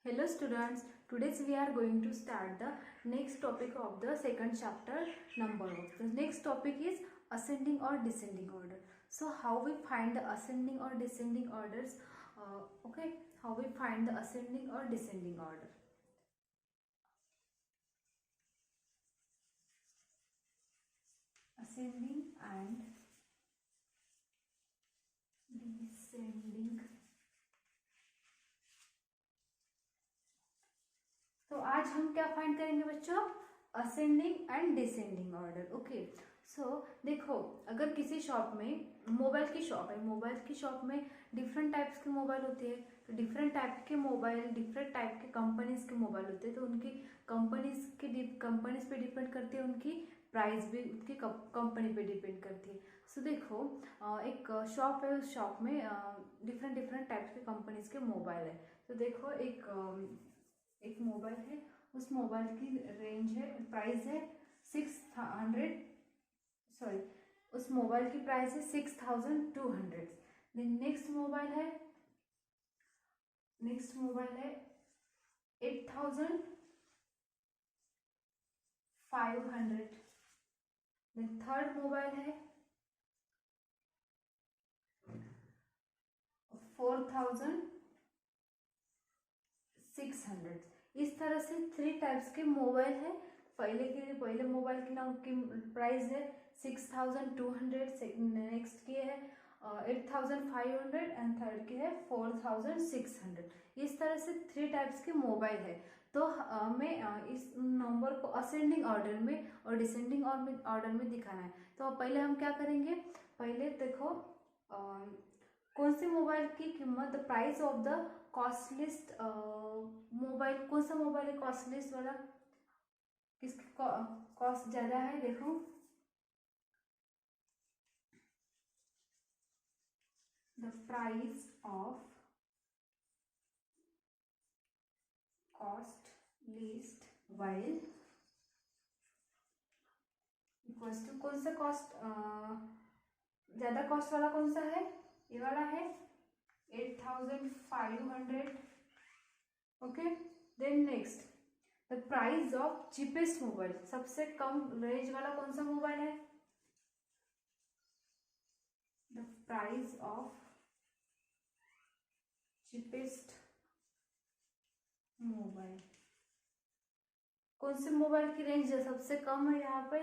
Hello students, today we are going to start the next topic of the second chapter number of. The next topic is ascending or descending order. So how we find the ascending or descending orders? Okay, how we find the ascending or descending order. Ascending and descending. तो आज हम क्या find करेंगे बच्चों? Ascending and descending order. Okay, so देखो, अगर किसी shop में मोबाइल की शॉप है, मोबाइल की शॉप में डिफरेंट टाइप्स के मोबाइल होते हैं. तो डिफरेंट टाइप के मोबाइल, डिफरेंट टाइप के कंपनीज के मोबाइल होते हैं. तो उनकी कंपनीज पे डिपेंड करती है, उनकी प्राइस भी उनकी कंपनी पे डिपेंड करती है. सो देखो, एक शॉप है, उस शॉप में डिफरेंट डिफरेंट टाइप्स के कंपनीज के मोबाइल है. तो देखो, एक मोबाइल है, उस मोबाइल की रेंज है, प्राइस है 600, सॉरी, उस मोबाइल की प्राइस है 6200. देन नेक्स्ट मोबाइल है 8500. देन थर्ड मोबाइल है 4600. इस तरह से 3 टाइप्स के मोबाइल है. पहले मोबाइल की नाम की प्राइस है 6200, नेक्स्ट की है 8500 एंड थर्ड की है 4600. इस तरह से 3 टाइप्स के मोबाइल है. तो हमें इस नंबर को असेंडिंग ऑर्डर में और डिसेंडिंग ऑर्डर में दिखाना है. तो पहले हम क्या करेंगे, पहले देखो कौन से मोबाइल की कीमत, the price of the costliest mobile, कौन सा मोबाइल है कॉस्टलिस्ट वाला, किसकी कॉस्ट ज्यादा है. देखो, the price of cost list while equals to, कौन सा कॉस्ट ज्यादा कॉस्ट वाला कौन सा है, ये वाला है 8500. Okay, then next the price of cheapest mobile, सबसे कम रेंज वाला कौन सा मोबाइल है, the price of cheapest mobile, कौन से मोबाइल की रेंज है सबसे कम है यहाँ पे,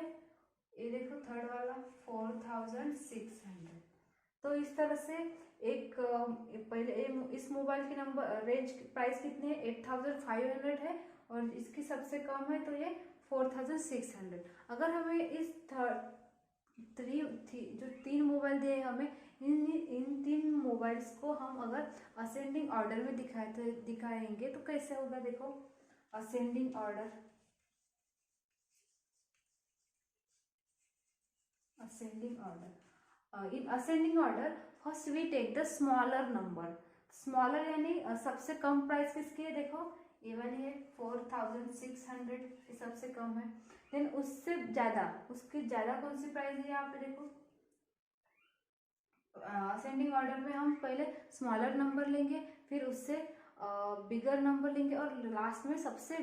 ये देखो थर्ड वाला 4600. तो इस तरह से पहले इस मोबाइल की नंबर रेंज प्राइस कितनी है 8500 है, और इसकी सबसे कम है तो ये 4600. अगर हमें इस जो 3 मोबाइल दिए हमें, इन 3 मोबाइल्स को हम अगर असेंडिंग ऑर्डर में दिखाएंगे तो कैसे होगा. देखो, ascending order, in ascending order first we take the smaller number. Smaller यानी सबसे कम प्राइस किसकी है, देखो ये वाली है 4600, ये सबसे कम है. देन उससे ज्यादा, उसकी ज्यादा कौन सी प्राइस है यहाँ पे देखो. असेंडिंग ऑर्डर में हम पहले स्मॉलर नंबर लेंगे, फिर उससे बिगर नंबर लेंगे, और लास्ट में सबसे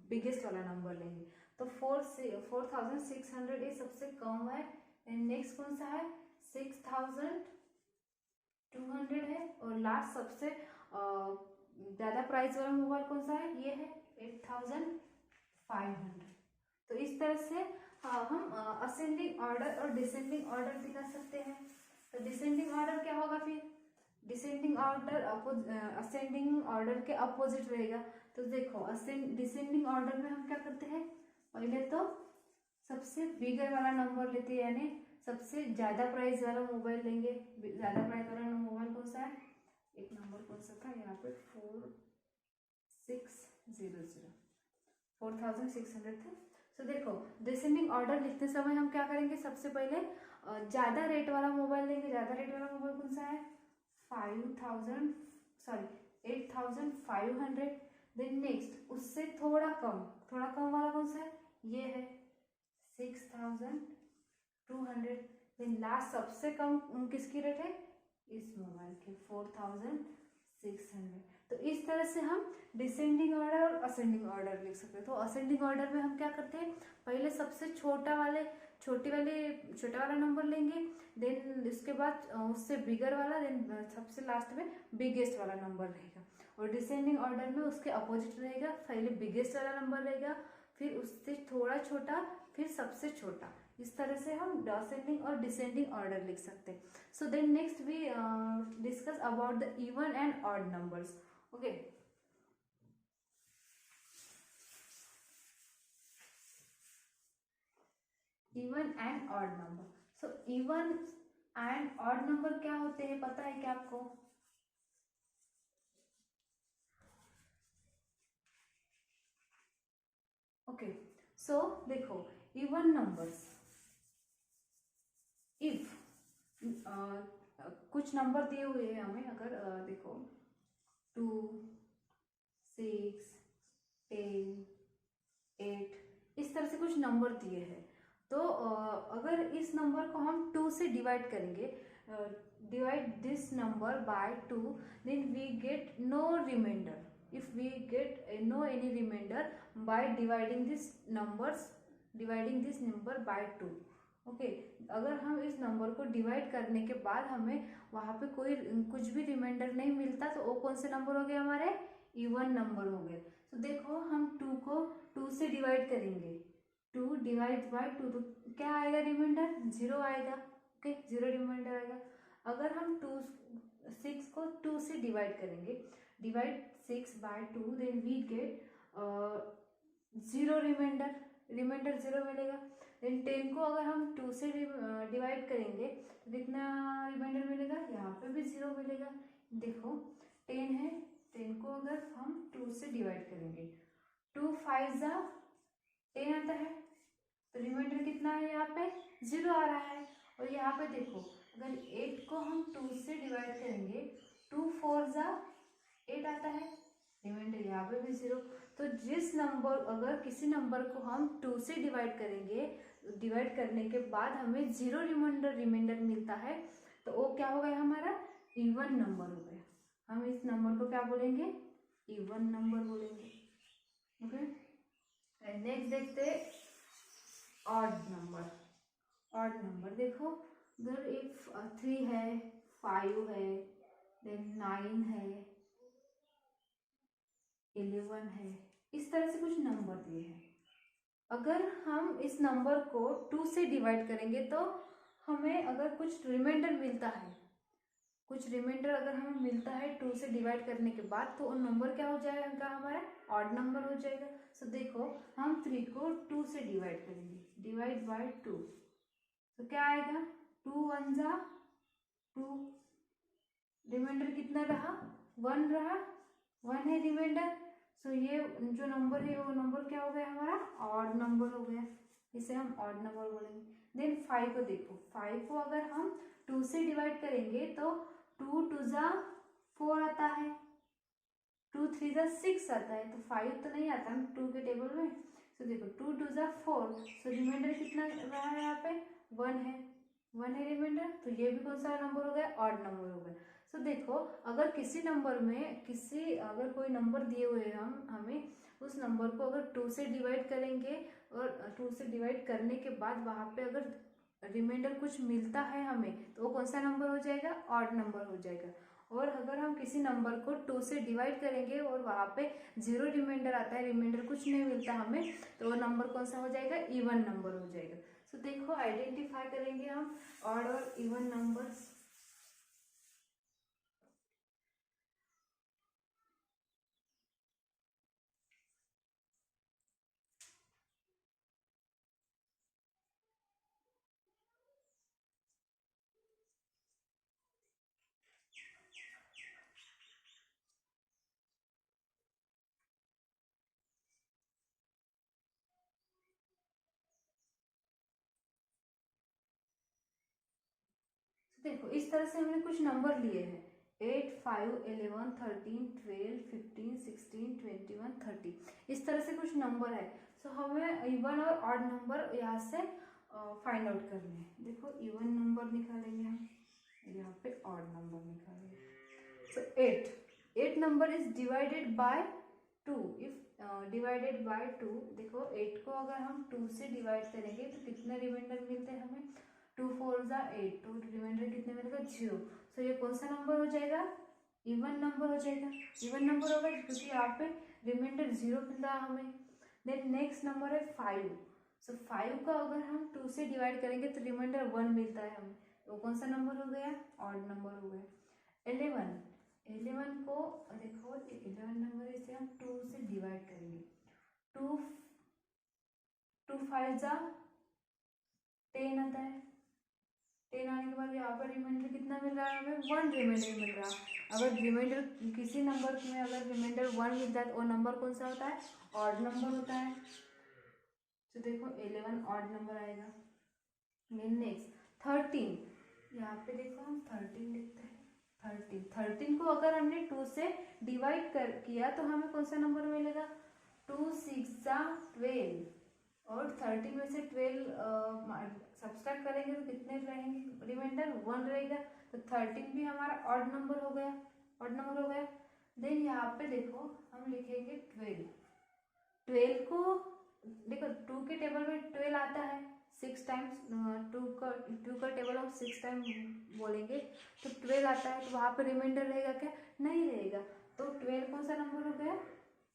बिगेस्ट वाला नंबर लेंगे. तो 4600 ये सबसे कम है. नेक्स्ट कौन सा है 6200 है, और लास्ट सबसे ज्यादा प्राइस वाला मोबाइल कौन सा है, ये है 8500. तो इस तरह से हम असेंडिंग ऑर्डर और डिसेंडिंग ऑर्डर दिखा सकते हैं. तो डिसेंडिंग ऑर्डर क्या होगा, फिर डिसेंडिंग ऑर्डर असेंडिंग ऑर्डर के अपोजिट रहेगा. तो देखो, डिसेंडिंग ऑर्डर में हम क्या करते हैं, पहले तो सबसे बिगर वाला नंबर लेते हैं, यानी सबसे ज्यादा प्राइस वाला मोबाइल लेंगे. ज्यादा प्राइस वाला मोबाइल कौन सा है, एक नंबर कौन सा था यहाँ पे 4600 था. तो देखो, डिसेंडिंग ऑर्डर लिखते समय हम क्या करेंगे, सबसे पहले ज्यादा रेट वाला मोबाइल लेंगे. ज्यादा रेट वाला मोबाइल कौन सा है 8500. देन नेक्स्ट उससे थोड़ा कम वाला कौन सा है, ये है 6200. देन लास्ट सबसे कम किसकी रेट है, इस मोबाइल की 4600. तो इस तरह से हम डिसेंडिंग ऑर्डर और असेंडिंग ऑर्डर लिख सकते हैं। तो असेंडिंग ऑर्डर में हम क्या करते हैं, पहले सबसे छोटा वाला नंबर लेंगे, देन उसके बाद उससे बिगर वाला, देन सबसे लास्ट में बिगेस्ट वाला नंबर रहेगा। और डिसेंडिंग ऑर्डर में उसके अपोजिट रहेगा, पहले बिगेस्ट वाला नंबर रहेगा, फिर उससे थोड़ा छोटा, फिर सबसे छोटा। इस तरह से हम असेंडिंग और डिसेंडिंग ऑर्डर लिख सकते हैं। So then next we discuss about the even and odd numbers. Okay, even and odd number. So even and odd number क्या होते हैं, पता है क्या आपको? ओके, सो देखो, इवन नंबर्स, इफ कुछ नंबर दिए हुए हैं हमें, अगर देखो 2, 6, 10, 8, इस तरह से कुछ नंबर दिए हैं। तो अगर इस नंबर को हम 2 से डिवाइड करेंगे, divide this number by 2, then we get no reminder. If we get no any reminder by dividing this number by 2। Okay, अगर हम इस नंबर को डिवाइड करने के बाद हमें वहाँ पे कोई कुछ भी रिमाइंडर नहीं मिलता, तो वो कौन से नंबर हो गए हमारे? इवन नंबर हो गए। तो देखो, हम 2 को 2 से डिवाइड करेंगे, 2 डिवाइड बाय 2, तो क्या आएगा रिमाइंडर? 0 आएगा। ओके, 0 रिमाइंडर आएगा। अगर हम 6 को 2 से डिवाइड करेंगे, divide 6 by 2, then we get 0 reminder 0 मिलेगा। देन 10 को अगर हम 2 से डिवाइड करेंगे तो कितना रिमाइंडर मिलेगा? यहाँ पे भी 0 मिलेगा। देखो 10 है, 10 को अगर हम 2 से डिवाइड करेंगे, 2 5 जा 10 आता है, तो रिमाइंडर कितना है? यहाँ पे 0 आ रहा है। और यहाँ पे देखो, अगर 8 को हम 2 से डिवाइड करेंगे, 2 4 जा 8 आता है, रिमाइंडर यहाँ पे भी 0। तो जिस नंबर, अगर किसी नंबर को हम 2 से डिवाइड करेंगे, डिवाइड करने के बाद हमें 0 रिमाइंडर मिलता है, तो वो क्या हो गया हमारा? इवन नंबर हो गया। हम इस नंबर को क्या बोलेंगे? इवन नंबर बोलेंगे। ओके, नेक्स्ट देखते ऑड नंबर। ऑड नंबर देखो, अगर इफ 3 है, 5 है, देन 9 है, 11 है, इस तरह से कुछ नंबर दिए हैं। अगर हम इस नंबर को 2 से डिवाइड करेंगे तो हमें अगर कुछ रिमाइंडर मिलता है, कुछ रिमाइंडर अगर हमें मिलता है 2 से डिवाइड करने के बाद, तो वो नंबर क्या हो जाएगा हमारा? ऑड नंबर हो जाएगा। सो देखो, हम 3 को 2 से डिवाइड करेंगे, डिवाइड बाय 2, तो क्या आएगा? 2 1 जा 2, रिमाइंडर कितना रहा? 1 रहा, 1 है रिमाइंडर। सो ये जो नंबर है वो नंबर क्या हो गया हमारा? ऑड नंबर हो गया, इसे हम ऑड नंबर बोलेंगे। देन 5 को देखो, 5 को अगर हम 2 से डिवाइड करेंगे तो 2 2 जा 4 आता है, 2 3 जा 6 आता है, तो 5 तो नहीं आता हम 2 के टेबल में। सो देखो 2 2 जा 4, सो रिमाइंडर कितना रहा है यहाँ पे? 1 है, 1 है रिमाइंडर, तो ये भी कौन सा नंबर हो गया? ऑड नंबर हो गया। सो देखो, अगर किसी नंबर में अगर कोई नंबर दिए हुए हैं हमें उस नंबर को अगर 2 से डिवाइड करेंगे और 2 से डिवाइड करने के बाद वहाँ पे अगर रिमाइंडर कुछ मिलता है हमें, तो वो कौन सा नंबर हो जाएगा? ऑड नंबर हो जाएगा। और अगर हम किसी नंबर को 2 से डिवाइड करेंगे और वहाँ पे 0 रिमाइंडर आता है, रिमाइंडर कुछ नहीं मिलता हमें, तो वो नंबर कौन सा हो जाएगा? इवन नंबर हो जाएगा। सो देखो, आइडेंटिफाई करेंगे हम ऑड और इवन नंबर्स। देखो, इस तरह से हमने कुछ नंबर लिए हैं, 8 5 11 13 12 15 16 21 30, इस तरह से कुछ नंबर है। सो हमें इवन और ऑड नंबर यहाँ से फाइंड आउट करने हैं। देखो, इवन नंबर निकालेंगे हम, यहाँ पे ऑड नंबर निकालेंगे। सो 8, 8 number is divided by 2। If divided by 2, देखो 8 को अगर हम 2 से डिवाइड करेंगे तो कितने रिमाइंडर मिलते हैं हमें, 2 4 जा 8, तो रिमाइंडर कितने मिलेगा 0। सो ये कौन सा नंबर हो जाएगा, इवन नंबर हो जाएगा। इवन नंबर होगा क्योंकि यहाँ पे रिमाइंडर 0 मिल रहा हमें। देन नेक्स्ट नंबर है 5। सो 5 को अगर हम 2 से डिवाइड करेंगे तो रिमाइंडर 1 मिलता है हमें, वो कौन सा नंबर हो गया, ऑड नंबर हो गया। 11, 11 को देखो 11 नंबर इसे हम 2 से डिवाइड करेंगे, 2 2 5 जा 10 आता है। 10 आने के बाद यहाँ पर रिमाइंडर कितना मिल रहा है हमें, 1 रिमाइंडर मिल रहा है। अगर रिमाइंडर किसी नंबर में अगर रिमाइंडर 1 मिलता है तो वो नंबर कौन सा होता है, ऑड नंबर होता है। तो देखो 11 ऑड नंबर आएगा। नेक्स्ट 13, यहाँ पे देखो हम 13 लिखते हैं। 13 को अगर हमने 2 से डिवाइड किया तो हमें कौन सा नंबर मिलेगा, 2 6 जा 12, और 13 में से 12 सब्सट्रैक्ट करेंगे तो कितने रहेंगे, रिमाइंडर 1 रहेगा। तो 13 भी हमारा ऑड नंबर हो गया, ऑड नंबर हो गया। देन यहाँ पे देखो हम लिखेंगे 12। 12 को देखो 2 के टेबल में 12 आता है 6 टाइम्स, 2 का टेबल हम 6 टाइम बोलेंगे तो 12 आता है, तो वहाँ पर रिमाइंडर रहेगा क्या, नहीं रहेगा। तो 12 कौन सा नंबर हो गया,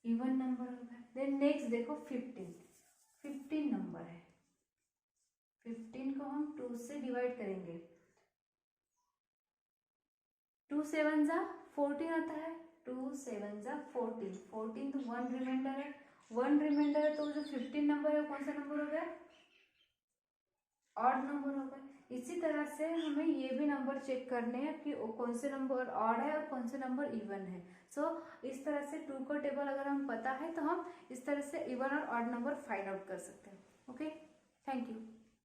इवन नंबर हो गया। देन नेक्स्ट देखो 15, 15 नंबर है। 15 को हम 2 से डिवाइड करेंगे, 2 7 जा 14 आता है, 2 7 जा 14, 14 तो 1 रिमाइंडर है, 1 रिमाइंडर है, तो जो 15 नंबर है वो कौन सा नंबर हो गया, ऑड नंबर होगा। इसी तरह से हमें ये भी नंबर चेक करने हैं कि कौन से नंबर ऑड है और कौन से नंबर इवन है। सो इस तरह से 2 का टेबल अगर हम पता है तो हम इस तरह से इवन और ऑड नंबर फाइंड आउट कर सकते हैं। Okay, thank you.